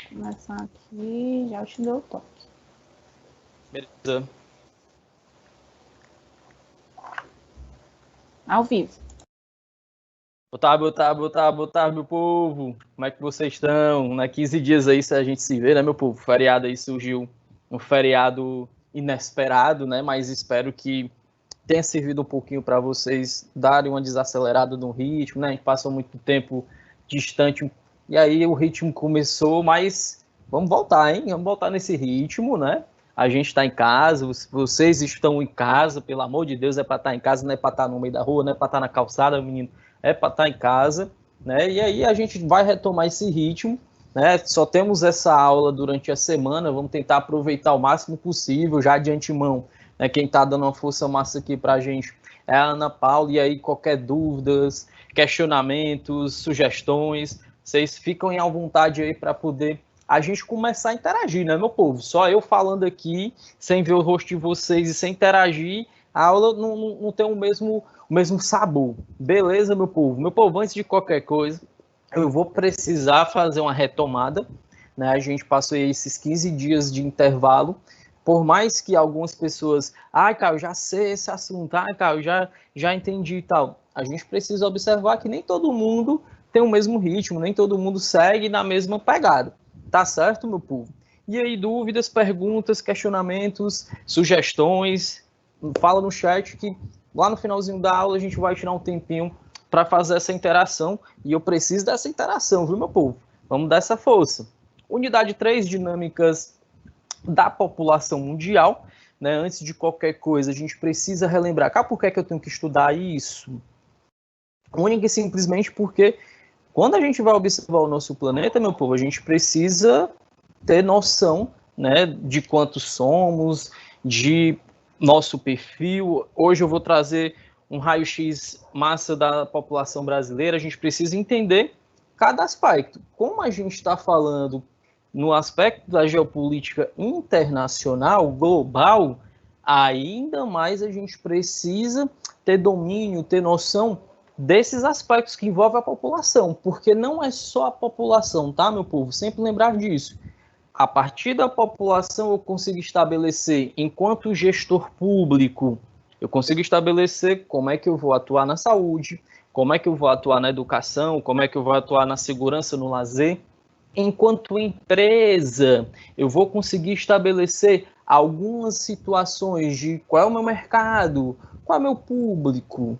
Começar aqui, já te deu o toque. Beleza. Ao vivo. Boa tarde, meu povo. Como é que vocês estão? 15 dias aí, se a gente se vê, né, meu povo? O feriado aí surgiu, um feriado inesperado, né? Mas espero que tenha servido um pouquinho para vocês darem uma desacelerada no ritmo, né? A gente passou muito tempo distante e aí o ritmo começou, mas vamos voltar, hein? Vamos voltar nesse ritmo, né? A gente está em casa, vocês estão em casa, pelo amor de Deus, é para estar em casa, não é para estar no meio da rua, não é para estar na calçada, menino, é para estar em casa, né? E aí a gente vai retomar esse ritmo, né? Só temos essa aula durante a semana, vamos tentar aproveitar o máximo possível, já de antemão. Quem está dando uma força massa aqui para a gente é a Ana Paula, e aí qualquer dúvidas, questionamentos, sugestões, vocês ficam à vontade aí para poder a gente começar a interagir, né, meu povo? Só eu falando aqui, sem ver o rosto de vocês e sem interagir, a aula não tem o mesmo sabor. Beleza, meu povo? Meu povo, antes de qualquer coisa, eu vou precisar fazer uma retomada, né? A gente passou aí esses 15 dias de intervalo, por mais que algumas pessoas, cara, eu já sei esse assunto, cara, eu já entendi e tal. A gente precisa observar que nem todo mundo tem o mesmo ritmo, nem todo mundo segue na mesma pegada. Tá certo, meu povo? E aí, dúvidas, perguntas, questionamentos, sugestões, fala no chat que lá no finalzinho da aula a gente vai tirar um tempinho para fazer essa interação, e eu preciso dessa interação, viu, meu povo? Vamos dar essa força. Unidade 3, dinâmicas da população mundial, né? Antes de qualquer coisa, a gente precisa relembrar, por que eu tenho que estudar isso? Única e simplesmente porque quando a gente vai observar o nosso planeta, meu povo, a gente precisa ter noção, né, de quantos somos, de nosso perfil. Hoje eu vou trazer um raio-x massa da população brasileira. A gente precisa entender cada aspecto. Como a gente está falando no aspecto da geopolítica internacional, global, ainda mais a gente precisa ter domínio, ter noção desses aspectos que envolvem a população, porque não é só a população, tá, meu povo? Sempre lembrar disso. A partir da população eu consigo estabelecer, enquanto gestor público, eu consigo estabelecer como é que eu vou atuar na saúde, como é que eu vou atuar na educação, como é que eu vou atuar na segurança, no lazer. Enquanto empresa, eu vou conseguir estabelecer algumas situações de qual é o meu mercado, qual é o meu público.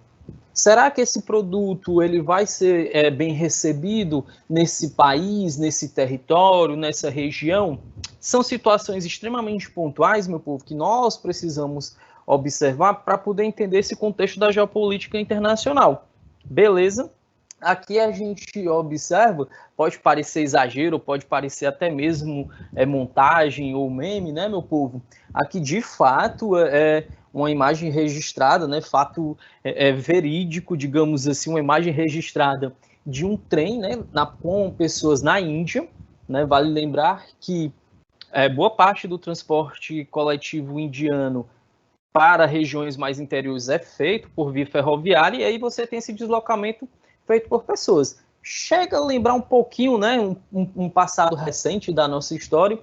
Será que esse produto ele vai ser bem recebido nesse país, nesse território, nessa região? São situações extremamente pontuais, meu povo, que nós precisamos observar para poder entender esse contexto da geopolítica internacional. Beleza? Aqui a gente observa, pode parecer exagero, pode parecer até mesmo montagem ou meme, né, meu povo? Aqui, de fato, é uma imagem registrada, né, fato verídico, digamos assim, uma imagem registrada de um trem, né, com pessoas na Índia, né, vale lembrar que boa parte do transporte coletivo indiano para regiões mais interiores é feito por via ferroviária, e aí você tem esse deslocamento feito por pessoas. Chega a lembrar um pouquinho, né, um passado recente da nossa história,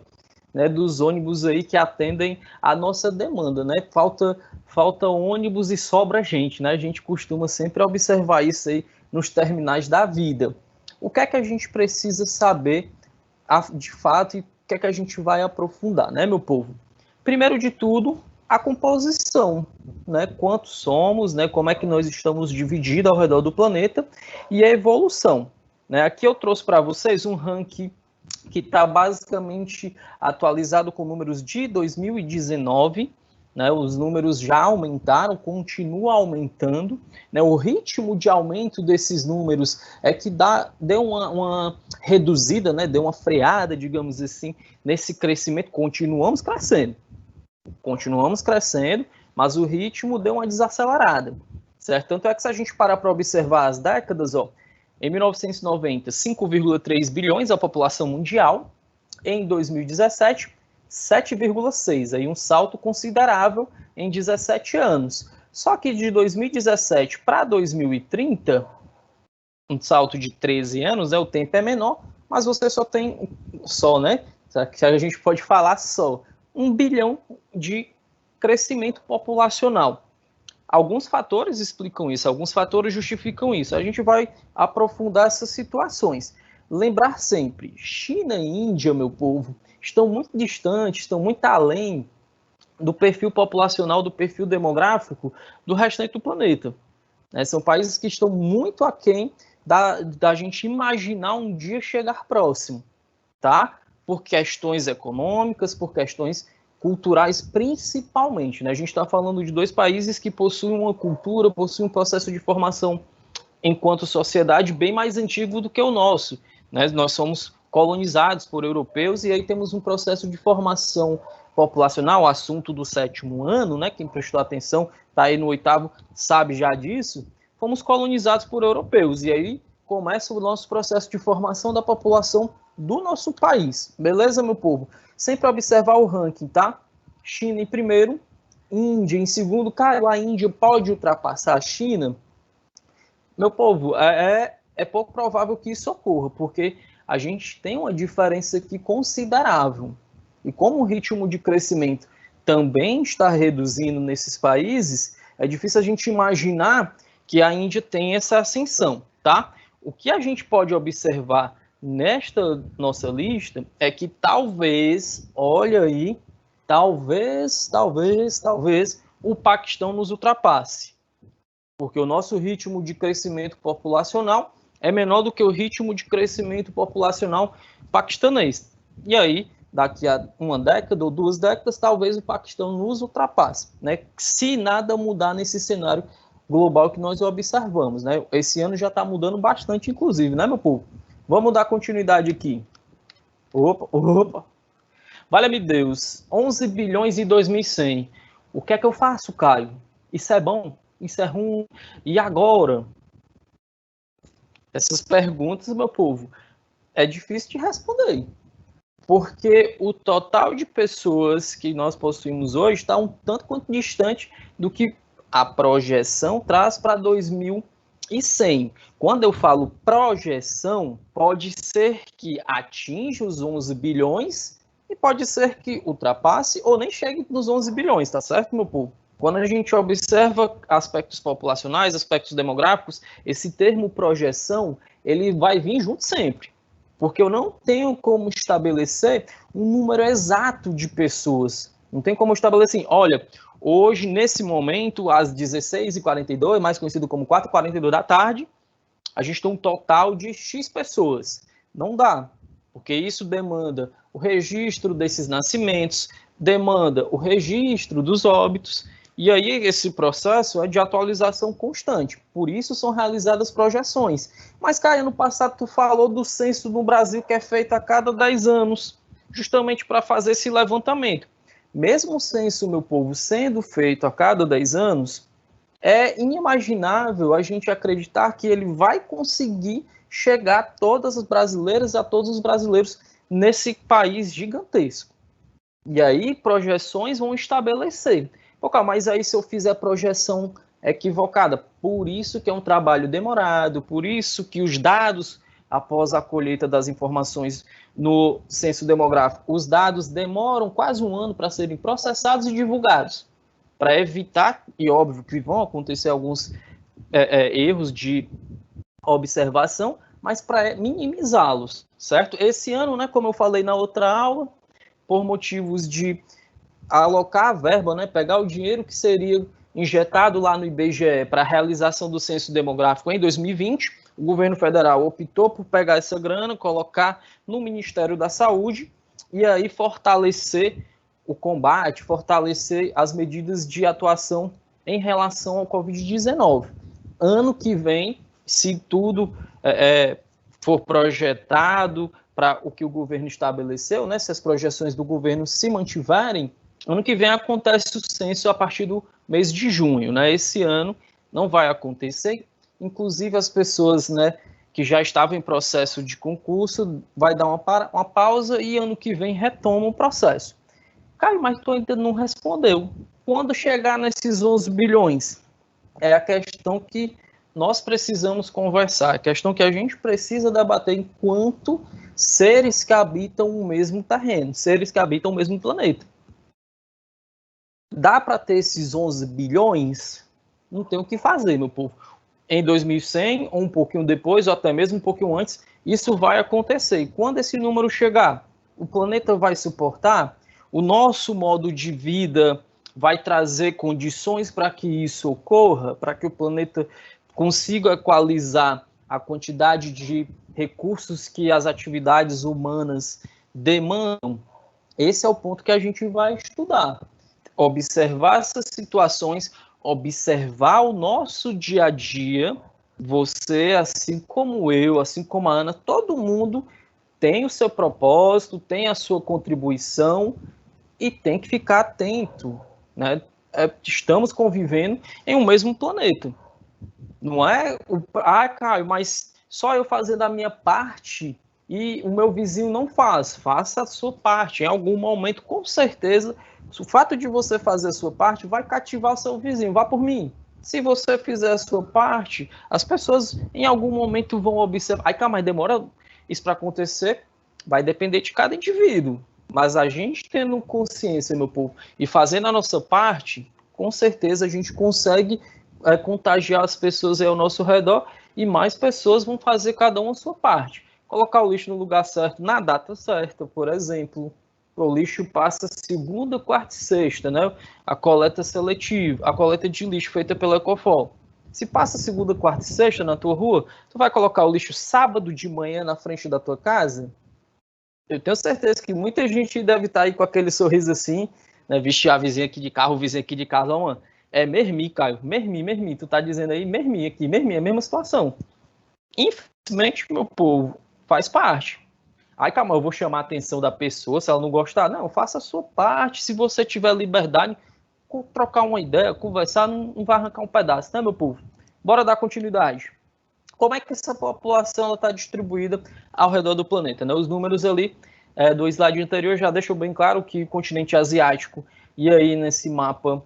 né, dos ônibus aí que atendem a nossa demanda, né? Falta ônibus e sobra gente, né? A gente costuma sempre observar isso aí nos terminais da vida. O que é que a gente precisa saber de fato e o que é que a gente vai aprofundar, né, meu povo? Primeiro de tudo, a composição, né? Quantos somos, né? Como é que nós estamos divididos ao redor do planeta e a evolução, né? Aqui eu trouxe para vocês um ranking que está basicamente atualizado com números de 2019, né? Os números já aumentaram, continuam aumentando, né? O ritmo de aumento desses números é que deu uma reduzida, né? Deu uma freada, digamos assim, nesse crescimento. Continuamos crescendo, mas o ritmo deu uma desacelerada, certo? Tanto é que se a gente parar para observar as décadas, em 1990, 5,3 bilhões a população mundial, em 2017, 7,6, aí um salto considerável em 17 anos. Só que de 2017 para 2030, um salto de 13 anos, o tempo é menor, mas você só tem só, né? Se a gente pode falar só, 1 bilhão de crescimento populacional. Alguns fatores explicam isso, alguns fatores justificam isso. A gente vai aprofundar essas situações. Lembrar sempre, China e Índia, meu povo, estão muito distantes, estão muito além do perfil populacional, do perfil demográfico do restante do planeta. São países que estão muito aquém da gente imaginar um dia chegar próximo, tá? Por questões econômicas, por questões culturais principalmente, né? A gente está falando de 2 países que possuem uma cultura, possuem um processo de formação enquanto sociedade bem mais antigo do que o nosso, né? Nós somos colonizados por europeus e aí temos um processo de formação populacional, assunto do 7º ano, né? Quem prestou atenção, está aí no 8º, sabe já disso. Fomos colonizados por europeus e aí começa o nosso processo de formação da população do nosso país. Beleza, meu povo? Sempre observar o ranking, tá? China em primeiro, Índia em segundo. Cara, a Índia pode ultrapassar a China? Meu povo, é pouco provável que isso ocorra, porque a gente tem uma diferença aqui considerável. E como o ritmo de crescimento também está reduzindo nesses países, é difícil a gente imaginar que a Índia tem essa ascensão, tá? O que a gente pode observar nesta nossa lista é que talvez, olha aí, talvez o Paquistão nos ultrapasse. Porque o nosso ritmo de crescimento populacional é menor do que o ritmo de crescimento populacional paquistanês. E aí, daqui a 1 década ou 2 décadas, talvez o Paquistão nos ultrapasse, né? Se nada mudar nesse cenário global que nós observamos, né? Esse ano já está mudando bastante, inclusive, né, meu povo? Vamos dar continuidade aqui. Opa. Valha-me Deus, 11 bilhões em 2100. O que é que eu faço, Caio? Isso é bom? Isso é ruim? E agora? Essas perguntas, meu povo, é difícil de responder. Porque o total de pessoas que nós possuímos hoje está um tanto quanto distante do que a projeção traz para 2100. Quando eu falo projeção, pode ser que atinja os 11 bilhões e pode ser que ultrapasse ou nem chegue nos 11 bilhões, tá certo, meu povo? Quando a gente observa aspectos populacionais, aspectos demográficos, esse termo projeção, ele vai vir junto sempre. Porque eu não tenho como estabelecer um número exato de pessoas. Não tem como estabelecer assim, olha, hoje, nesse momento, às 16h42, mais conhecido como 4h42 da tarde, a gente tem um total de X pessoas. Não dá, porque isso demanda o registro desses nascimentos, demanda o registro dos óbitos, e aí esse processo é de atualização constante. Por isso são realizadas projeções. Mas, Caio, no passado tu falou do censo no Brasil que é feito a cada 10 anos, justamente para fazer esse levantamento. Mesmo o censo, meu povo, sendo feito a cada 10 anos, é inimaginável a gente acreditar que ele vai conseguir chegar a todas as brasileiras e a todos os brasileiros nesse país gigantesco. E aí projeções vão estabelecer. Pô, mas aí se eu fizer projeção equivocada, por isso que é um trabalho demorado, por isso que os dados, após a colheita das informações no censo demográfico, os dados demoram quase 1 ano para serem processados e divulgados, para evitar, e óbvio que vão acontecer alguns erros de observação, mas para minimizá-los, certo? Esse ano, né, como eu falei na outra aula, por motivos de alocar a verba, né, pegar o dinheiro que seria injetado lá no IBGE para a realização do censo demográfico em 2020, o governo federal optou por pegar essa grana, colocar no Ministério da Saúde e aí fortalecer o combate, fortalecer as medidas de atuação em relação ao Covid-19. Ano que vem, se tudo for projetado para o que o governo estabeleceu, né, se as projeções do governo se mantiverem, ano que vem acontece o censo a partir do mês de junho, né? Esse ano não vai acontecer. Inclusive as pessoas, né, que já estavam em processo de concurso, vai dar uma pausa e ano que vem retoma o processo. Caio, mas tu ainda não respondeu. Quando chegar nesses 11 bilhões? É a questão que nós precisamos conversar, a questão que a gente precisa debater enquanto seres que habitam o mesmo terreno, seres que habitam o mesmo planeta. Dá para ter esses 11 bilhões? Não tem o que fazer, meu povo. Em 2100, ou um pouquinho depois, ou até mesmo um pouquinho antes, isso vai acontecer. E quando esse número chegar, o planeta vai suportar? O nosso modo de vida vai trazer condições para que isso ocorra? Para que o planeta consiga equalizar a quantidade de recursos que as atividades humanas demandam? Esse é o ponto que a gente vai estudar. Observar essas situações, observar o nosso dia a dia. Você, assim como eu, assim como a Ana, todo mundo tem o seu propósito, tem a sua contribuição e tem que ficar atento, né? Estamos convivendo em um mesmo planeta. Não é, Caio, mas só eu fazendo a minha parte e o meu vizinho não faz. Faça a sua parte. Em algum momento, com certeza, o fato de você fazer a sua parte vai cativar o seu vizinho. Vá por mim. Se você fizer a sua parte, as pessoas em algum momento vão observar. Ai, cara, mas demora isso para acontecer? Vai depender de cada indivíduo. Mas a gente tendo consciência, meu povo, e fazendo a nossa parte, com certeza a gente consegue contagiar as pessoas aí ao nosso redor e mais pessoas vão fazer cada uma a sua parte. Colocar o lixo no lugar certo, na data certa, por exemplo. O lixo passa segunda, quarta e sexta, né? A coleta seletiva, a coleta de lixo feita pela Ecofol. Se passa segunda, quarta e sexta na tua rua, tu vai colocar o lixo sábado de manhã na frente da tua casa? Eu tenho certeza que muita gente deve estar aí com aquele sorriso assim, né? Vixe, a vizinha aqui de carro, o vizinho aqui de casa, ó, mano. É mermi, Caio, mermi. Tu tá dizendo aí mermi aqui, mermi, é a mesma situação. Infelizmente, meu povo, faz parte. Aí, calma, eu vou chamar a atenção da pessoa, se ela não gostar. Não, faça a sua parte. Se você tiver liberdade, trocar uma ideia, conversar, não vai arrancar um pedaço, né, meu povo? Bora dar continuidade. Como é que essa população está distribuída ao redor do planeta, né? Os números ali do slide anterior já deixam bem claro que o continente asiático, e aí nesse mapa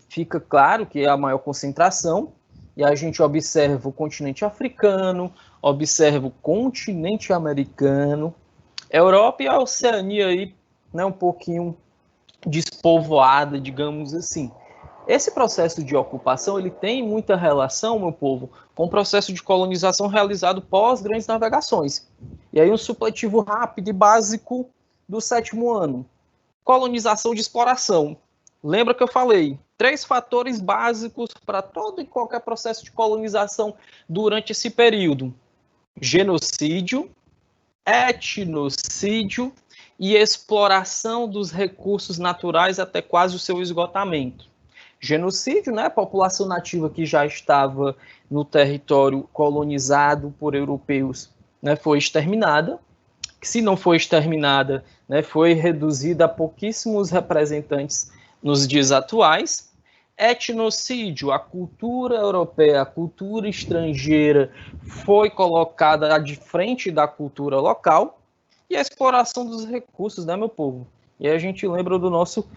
fica claro que é a maior concentração, e a gente observa o continente africano, observa o continente americano, Europa e a Oceania aí, né, um pouquinho despovoada, digamos assim. Esse processo de ocupação, ele tem muita relação, meu povo, com o processo de colonização realizado pós grandes navegações. E aí um supletivo rápido e básico do 7º ano. Colonização de exploração. Lembra que eu falei? 3 fatores básicos para todo e qualquer processo de colonização durante esse período. Genocídio, etnocídio e exploração dos recursos naturais até quase o seu esgotamento. Genocídio, né? A população nativa que já estava no território colonizado por europeus, né, foi exterminada. Se não foi exterminada, né, foi reduzida a pouquíssimos representantes nos dias atuais. Etnocídio, a cultura europeia, a cultura estrangeira foi colocada de frente da cultura local, e a exploração dos recursos, né, meu povo? E aí a gente lembra do nosso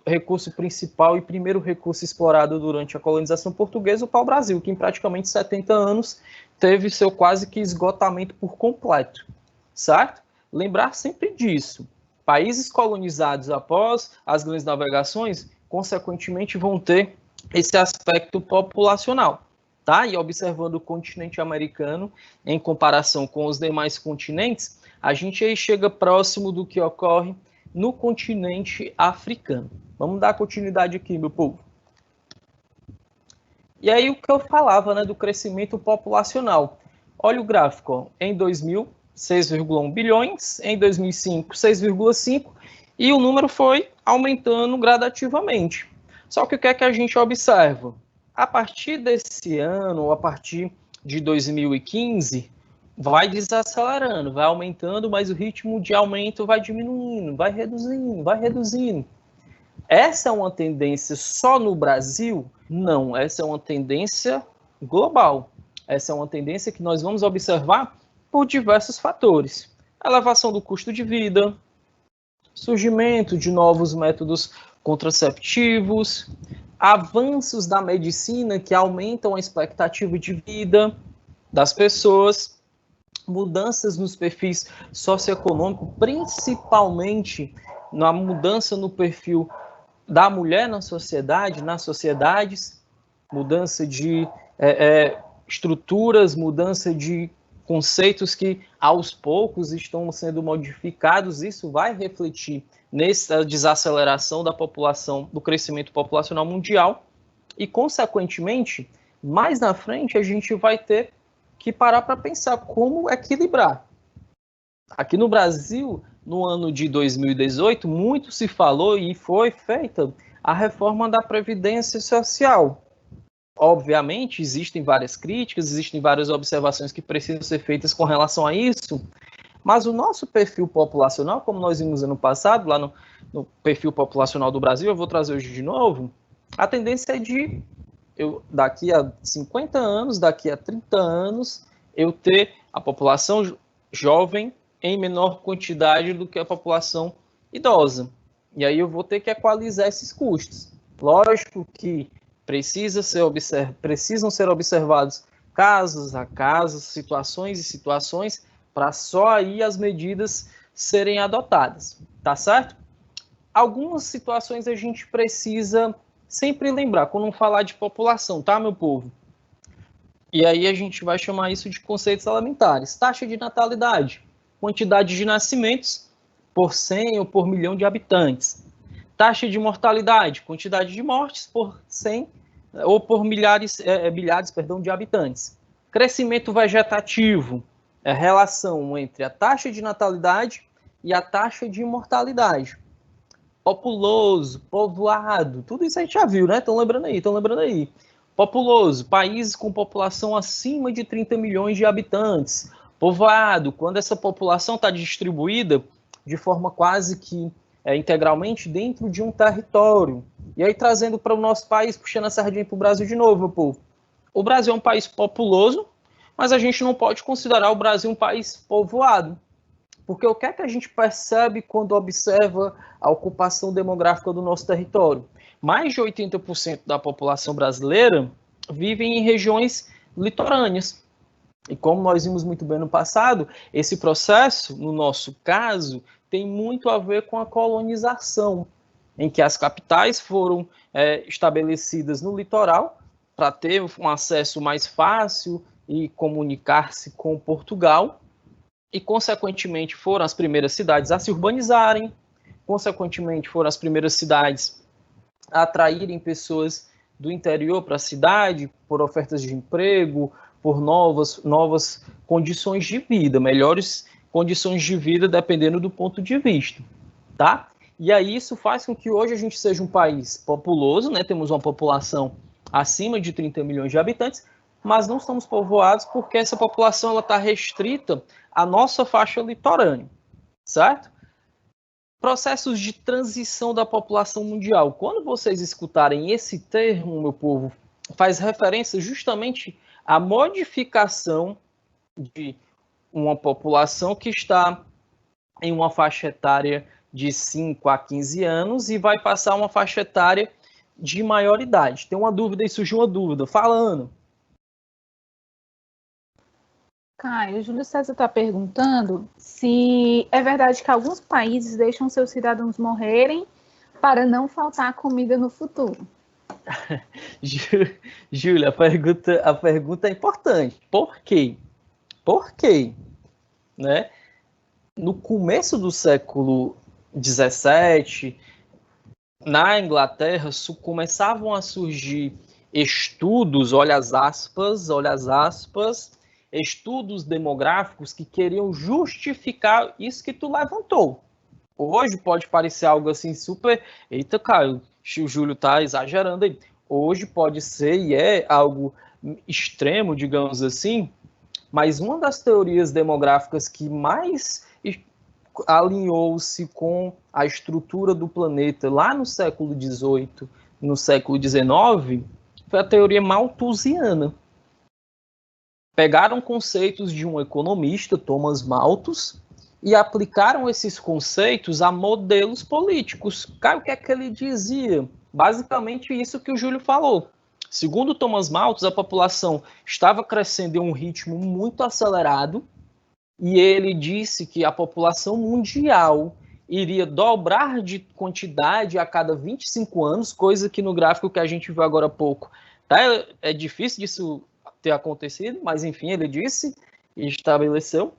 recurso principal e primeiro recurso explorado durante a colonização portuguesa, o pau-brasil, que em praticamente 70 anos teve seu quase que esgotamento por completo, certo? Lembrar sempre disso. Países colonizados após as grandes navegações, consequentemente, vão ter esse aspecto populacional, tá? E observando o continente americano em comparação com os demais continentes, a gente aí chega próximo do que ocorre no continente africano. Vamos dar continuidade aqui, meu povo. E aí o que eu falava, né, do crescimento populacional. Olha o gráfico, ó. Em 2000, 6,1 bilhões, em 2005, 6,5, e o número foi aumentando gradativamente. Só que o que é que a gente observa? A partir desse ano, ou a partir de 2015, vai desacelerando, vai aumentando, mas o ritmo de aumento vai diminuindo, vai reduzindo. Essa é uma tendência só no Brasil? Não, essa é uma tendência global. Essa é uma tendência que nós vamos observar por diversos fatores. Elevação do custo de vida, surgimento de novos métodos contraceptivos, avanços da medicina que aumentam a expectativa de vida das pessoas, mudanças nos perfis socioeconômicos, principalmente na mudança no perfil da mulher na sociedade, nas sociedades, mudança de estruturas, mudança de conceitos que aos poucos estão sendo modificados. Isso vai refletir nessa desaceleração da população, do crescimento populacional mundial e, consequentemente, mais na frente a gente vai ter que parar para pensar como equilibrar. Aqui no Brasil, no ano de 2018, muito se falou e foi feita a reforma da Previdência Social. Obviamente, existem várias críticas, existem várias observações que precisam ser feitas com relação a isso, mas o nosso perfil populacional, como nós vimos ano passado, lá no perfil populacional do Brasil, eu vou trazer hoje de novo, a tendência é de, daqui a 50 anos, daqui a 30 anos, eu ter a população jovem em menor quantidade do que a população idosa. E aí eu vou ter que equalizar esses custos. Lógico que precisam ser observados casos a casos, situações e situações, para só aí as medidas serem adotadas, tá certo? Algumas situações a gente precisa sempre lembrar, quando falar de população, tá, meu povo? E aí a gente vai chamar isso de conceitos elementares. Taxa de natalidade, quantidade de nascimentos por 100 ou por milhão de habitantes. Taxa de mortalidade, quantidade de mortes por 100 ou por bilhares de habitantes. Crescimento vegetativo, é a relação entre a taxa de natalidade e a taxa de mortalidade. Populoso, povoado, tudo isso a gente já viu, né? Estão lembrando aí. Populoso, países com população acima de 30 milhões de habitantes. Povoado, quando essa população está distribuída de forma quase que integralmente dentro de um território. E aí, trazendo para o nosso país, puxando a sardinha para o Brasil de novo, meu povo. O Brasil é um país populoso, mas a gente não pode considerar o Brasil um país povoado. Porque o que é que a gente percebe quando observa a ocupação demográfica do nosso território? Mais de 80% da população brasileira vive em regiões litorâneas. E como nós vimos muito bem no passado, esse processo, no nosso caso, tem muito a ver com a colonização, em que as capitais foram estabelecidas no litoral para ter um acesso mais fácil e comunicar-se com Portugal, e, consequentemente, foram as primeiras cidades a se urbanizarem, consequentemente, foram as primeiras cidades a atraírem pessoas do interior para a cidade, por ofertas de emprego, por novas condições de vida, melhores condições de vida, dependendo do ponto de vista, tá? E aí isso faz com que hoje a gente seja um país populoso, né? Temos uma população acima de 30 milhões de habitantes, mas não somos povoados porque essa população está restrita à nossa faixa litorânea, certo? Processos de transição da população mundial. Quando vocês escutarem esse termo, meu povo, faz referência justamente à modificação de uma população que está em uma faixa etária de 5 a 15 anos e vai passar uma faixa etária de maior idade. Tem uma dúvida e surgiu uma dúvida. Falando. Caio, o Júlio César está perguntando se é verdade que alguns países deixam seus cidadãos morrerem para não faltar comida no futuro. Júlia, a pergunta é importante. Por quê? Por quê? Né? No começo do século XVII, na Inglaterra, começavam a surgir estudos, olha as aspas, estudos demográficos que queriam justificar isso que tu levantou. Hoje pode parecer algo assim super... Eita, Caio, o Júlio tá exagerando aí. Hoje pode ser e é algo extremo, digamos assim, mas uma das teorias demográficas que mais alinhou-se com a estrutura do planeta lá no século XVIII, no século XIX, foi a teoria malthusiana. Pegaram conceitos de um economista, Thomas Malthus, e aplicaram esses conceitos a modelos políticos. Cara, o que é que ele dizia? Basicamente isso que o Júlio falou. Segundo Thomas Malthus, a população estava crescendo em um ritmo muito acelerado e ele disse que a população mundial iria dobrar de quantidade a cada 25 anos, coisa que no gráfico que a gente viu agora há pouco, tá? É difícil disso ter acontecido, mas enfim, ele disse e estabeleceu,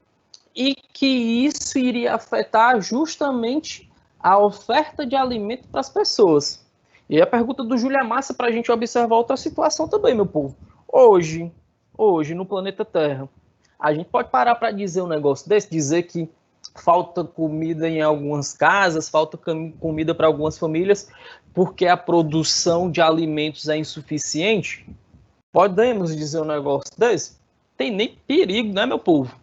e que isso iria afetar justamente a oferta de alimento para as pessoas. E a pergunta do Júlio é massa para a gente observar outra situação também, meu povo. Hoje, no planeta Terra, a gente pode parar para dizer um negócio desse, dizer que falta comida em algumas casas, falta comida para algumas famílias, porque a produção de alimentos é insuficiente? Podemos dizer um negócio desse? Tem nem perigo, né, meu povo?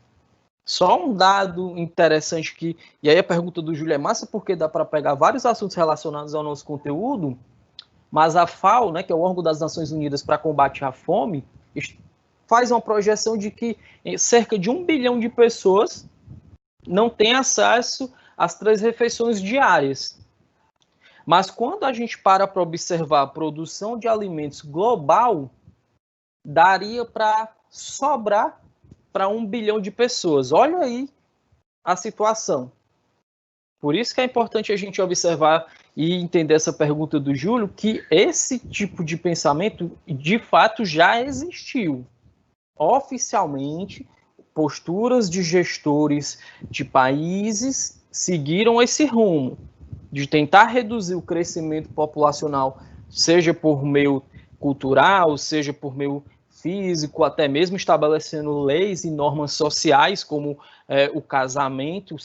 Só um dado interessante que, e aí a pergunta do Júlio é massa, porque dá para pegar vários assuntos relacionados ao nosso conteúdo, mas a FAO, né, que é o órgão das Nações Unidas para combate à fome, faz uma projeção de que cerca de 1 bilhão de pessoas não têm acesso às 3 refeições diárias. Mas quando a gente para observar a produção de alimentos global, daria para sobrar para 1 bilhão de pessoas. Olha aí a situação. Por isso que é importante a gente observar e entender essa pergunta do Júlio, que esse tipo de pensamento, de fato, já existiu. Oficialmente, posturas de gestores de países seguiram esse rumo, de tentar reduzir o crescimento populacional, seja por meio cultural, seja por meio físico, até mesmo estabelecendo leis e normas sociais, como o casamento,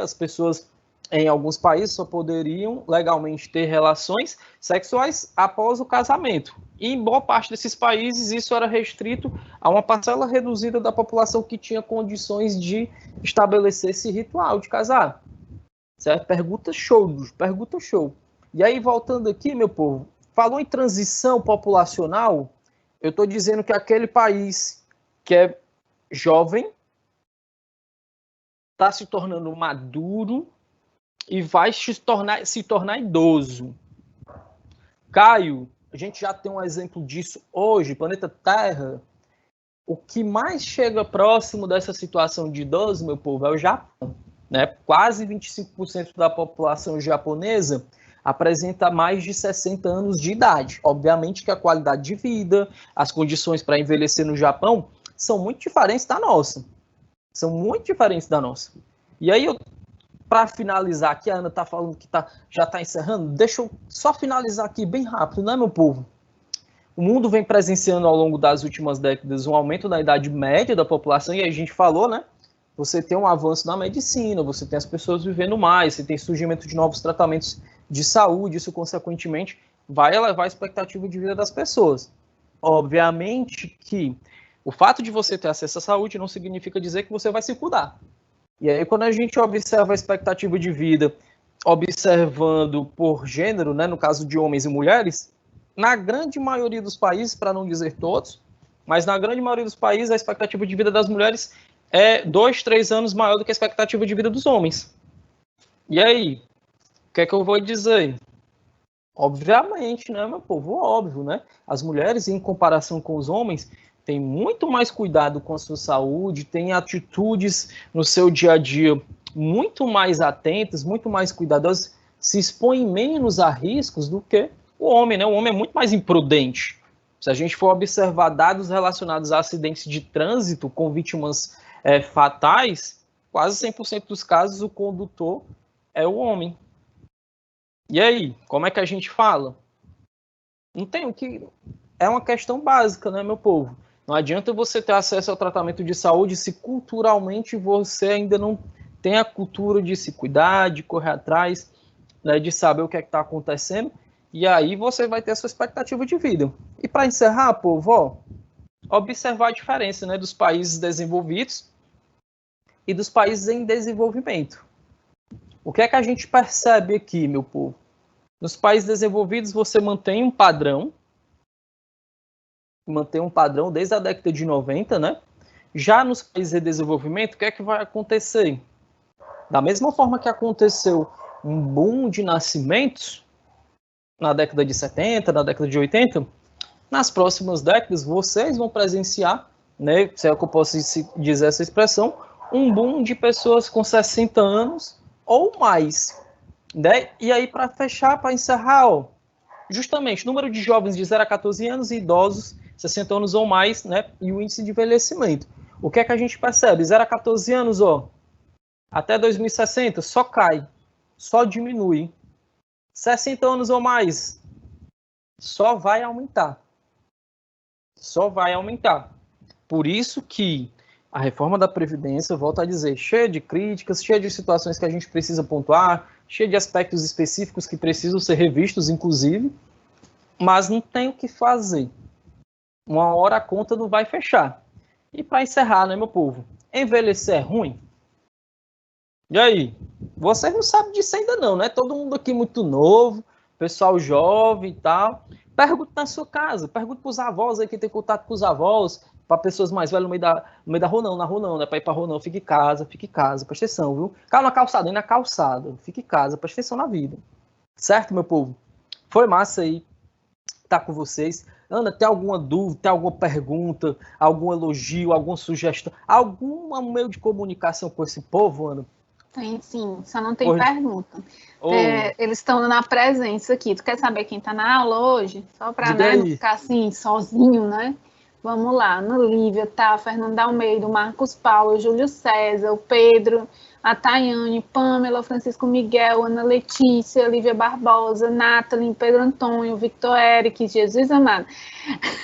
as pessoas em alguns países só poderiam legalmente ter relações sexuais após o casamento. E em boa parte desses países isso era restrito a uma parcela reduzida da população que tinha condições de estabelecer esse ritual de casar. Certo? Pergunta show. E aí, voltando aqui, meu povo, falou em transição populacional, eu estou dizendo que aquele país que é jovem está se tornando maduro e vai se tornar idoso. Caio, a gente já tem um exemplo disso hoje, planeta Terra. O que mais chega próximo dessa situação de idoso, meu povo, é o Japão. Né? Quase 25% da população japonesa apresenta mais de 60 anos de idade. Obviamente que a qualidade de vida, as condições para envelhecer no Japão são muito diferentes da nossa. E aí, para finalizar aqui, a Ana está falando que já está encerrando, deixa eu só finalizar aqui bem rápido, né, meu povo? O mundo vem presenciando ao longo das últimas décadas um aumento da idade média da população, e a gente falou, né? Você tem um avanço na medicina, você tem as pessoas vivendo mais, você tem surgimento de novos tratamentos de saúde, isso, consequentemente, vai elevar a expectativa de vida das pessoas. Obviamente que o fato de você ter acesso à saúde não significa dizer que você vai se cuidar. E aí, quando a gente observa a expectativa de vida, observando por gênero, né, no caso de homens e mulheres, na grande maioria dos países, para não dizer todos, mas na grande maioria dos países, a expectativa de vida das mulheres é 2, 3 anos maior do que a expectativa de vida dos homens. E aí, o que é que eu vou dizer? Obviamente, né, meu povo? Óbvio, né? As mulheres, em comparação com os homens, têm muito mais cuidado com a sua saúde, têm atitudes no seu dia a dia muito mais atentas, muito mais cuidadosas, se expõem menos a riscos do que o homem, né? O homem é muito mais imprudente. Se a gente for observar dados relacionados a acidentes de trânsito com vítimas fatais, quase 100% dos casos o condutor é o homem. E aí, como é que a gente fala? Não tem o que... É uma questão básica, né, meu povo? Não adianta você ter acesso ao tratamento de saúde se culturalmente você ainda não tem a cultura de se cuidar, de correr atrás, né, de saber o que é que está acontecendo, e aí você vai ter a sua expectativa de vida. E para encerrar, povo, observar a diferença, né, dos países desenvolvidos e dos países em desenvolvimento. O que é que a gente percebe aqui, meu povo? Nos países desenvolvidos você mantém um padrão desde a década de 90, né? Já nos países em desenvolvimento, o que é que vai acontecer? Da mesma forma que aconteceu um boom de nascimentos, na década de 70, na década de 80, nas próximas décadas vocês vão presenciar, né, se é que eu posso dizer essa expressão, um boom de pessoas com 60 anos ou mais. Né? E aí, para fechar, para encerrar, ó, justamente, número de jovens de 0 a 14 anos e idosos 60 anos ou mais, né? E o índice de envelhecimento. O que é que a gente percebe? 0 a 14 anos, ó, até 2060, só cai, só diminui. 60 anos ou mais, só vai aumentar. Só vai aumentar. Por isso que a reforma da Previdência, volto a dizer, cheia de críticas, cheia de situações que a gente precisa pontuar, cheia de aspectos específicos que precisam ser revistos, inclusive, mas não tem o que fazer. Uma hora a conta não vai fechar. E para encerrar, né, meu povo? Envelhecer é ruim? E aí? Vocês não sabem disso ainda não, né? Todo mundo aqui muito novo, pessoal jovem e tal. Pergunte na sua casa, pergunte para os avós aí que tem contato com os avós, para pessoas mais velhas no meio da rua não, na rua não, né? Para ir para rua não, fique em casa, presta atenção, viu? Cala na calçada, aí na calçada, fique em casa, presta atenção na vida. Certo, meu povo? Foi massa aí estar com vocês. Ana, tem alguma dúvida, tem alguma pergunta, algum elogio, alguma sugestão, algum meio de comunicação com esse povo, Ana? Tem sim, só não tem pergunta. Oh. Eles estão na presença aqui. Tu quer saber quem está na aula hoje? Só para não ficar assim, sozinho, né? Vamos lá. Ana Lívia, tá? Fernando Almeida, Marcos Paulo, Júlio César, o Pedro, a Tayane, Pamela, Francisco Miguel, Ana Letícia, Lívia Barbosa, Nathalie, Pedro Antônio, Victor Eric, Jesus amado,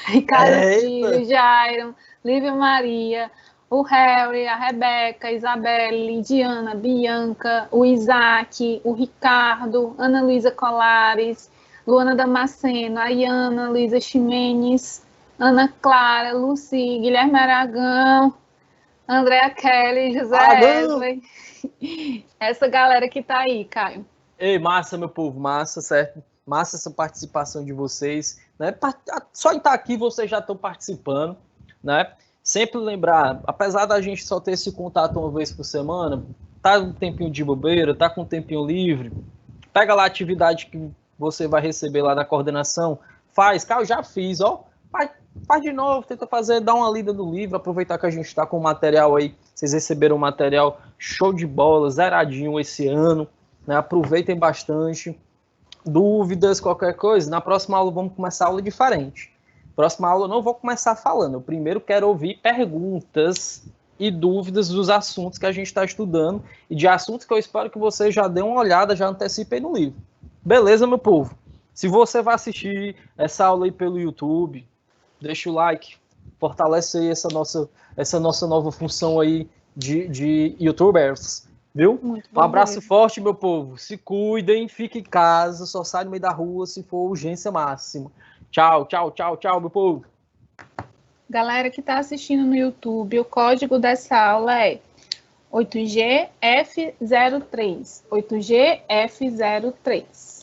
Ricardo Filho, Jairon, Lívia Maria, o Harry, a Rebeca, a Isabelle, Lidiana, Bianca, o Isaac, o Ricardo, Ana Luísa Colares, Luana Damasceno, a Iana, Luísa Ximenes, Ana Clara, Luci, Guilherme Aragão, Andréa Kelly, José Wesley. Essa galera que tá aí, Caio. Ei, massa, meu povo, massa, certo? Massa essa participação de vocês, né? Só em estar aqui vocês já estão participando, né? Sempre lembrar, apesar da gente só ter esse contato uma vez por semana, tá um tempinho de bobeira, tá com um tempinho livre, pega lá a atividade que você vai receber lá da coordenação, faz, cara, eu já fiz, ó, faz de novo, tenta fazer, dá uma lida no livro, aproveitar que a gente está com o material aí, vocês receberam um material show de bola, zeradinho esse ano, né? Aproveitem bastante. Dúvidas, qualquer coisa, na próxima aula vamos começar a aula diferente. Próxima aula eu não vou começar falando, eu primeiro quero ouvir perguntas e dúvidas dos assuntos que a gente está estudando e de assuntos que eu espero que vocês já dêem uma olhada, já antecipem no livro. Beleza, meu povo? Se você vai assistir essa aula aí pelo YouTube, deixa o like, fortalece aí essa nossa nova função aí de YouTubers, viu? Um abraço forte, meu povo. Se cuidem, fiquem em casa, só sai no meio da rua se for urgência máxima. Tchau, tchau, tchau, tchau, meu povo. Galera que está assistindo no YouTube, o código dessa aula é 8GF03. 8GF03.